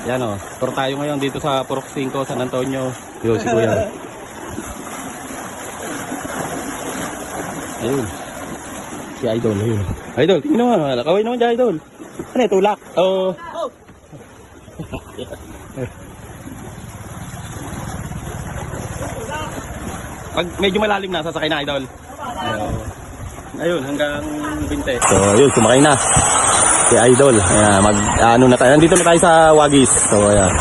Yan o, tour tayo ngayon dito sa Purok 5, San Antonio. Yo, si Kuya. Ayun. Si Idol, ayun. Idol, tingnan mo, nakaway naman dyan, Idol. Ano tulak? Oh. Pag medyo malalim na, sasakay na, Idol. Ayun, hanggang 20. So, ayun, sumakay na. Si Idol. Ayan, ano na tayo. Nandito na tayo sa Wagis. So, ayan.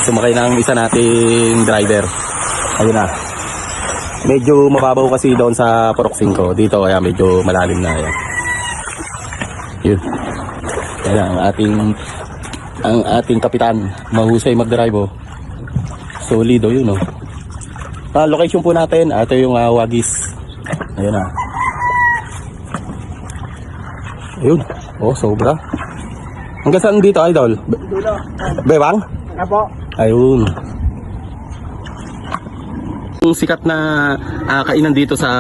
Sumakay ng isa nating driver. Ayun na. Medyo mababaw kasi doon sa Purok 5. Dito, ayan, medyo malalim na. Ayan. Yun. Ayan, ang ating kapitan. Mahusay mag-drive, oh. Solido, yun, oh. Location po natin. Ito yung Wagis. Ayun na. Ayun. Oh, sobra. Hanggang saan dito, Idol? Bewang? Apo. Ayun. Yung sikat na kainan dito sa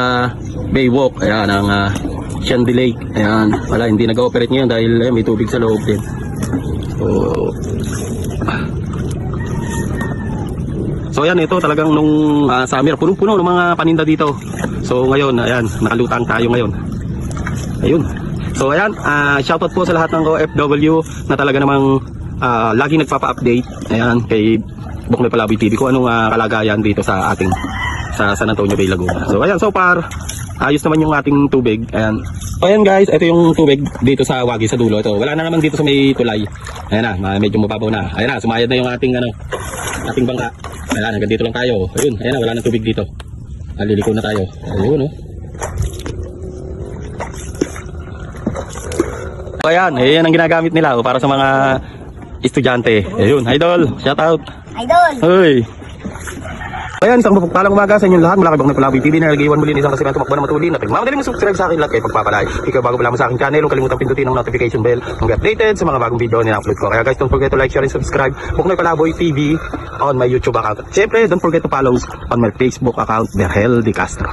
Baywalk. Ayan, ang Shandy Lake. Ayan. Wala, hindi nag-ooperate ngayon dahil may tubig sa loob din. So ayan, ito talagang nung summer, punong-puno ng mga paninda dito. So ngayon, ayan, nakalutang tayo ngayon. Ayun. So ayan, shoutout po sa lahat ng OFW na talaga namang lagi nagpapa-update. Ayan, kay Buknoy Palaboy TV kung anong kalagayan dito sa ating sa San Antonio Bay, Laguna. So ayan, so far ayos naman yung ating tubig. Ayan. So ayan guys, ito yung tubig dito sa Wagis sa dulo. Ito, wala na naman dito sa may tulay. Ayan na, medyo mababaw na. Ayan na, sumayad na yung ating ating bangka. Ayan, hanggang dito lang tayo. Ayun, ayan na, wala nang tubig dito. Liliko na tayo. Ayun, oh. Ayan, ayan ang ginagamit nila para sa mga estudyante. Ayun, Idol, shout out. Idol! Hoy! Ayan, isang mapagpalang umaga sa inyong lahat. Mula kay Buknoy Palaboy TV na nag-iwan muli isang kasigang tumakbo na matulin. At magmamadali mo subscribe sa akin lahat kayo pagpapalay. Ikaw bago pa lamang sa aking channel, huwag kalimutan pindutin ang notification bell kung updated sa mga bagong video na upload ko. Kaya guys, don't forget to like, share, and subscribe Buknoy Palaboy TV on my YouTube account. Siyempre, don't forget to follow on my Facebook account, Berhel Di Castro.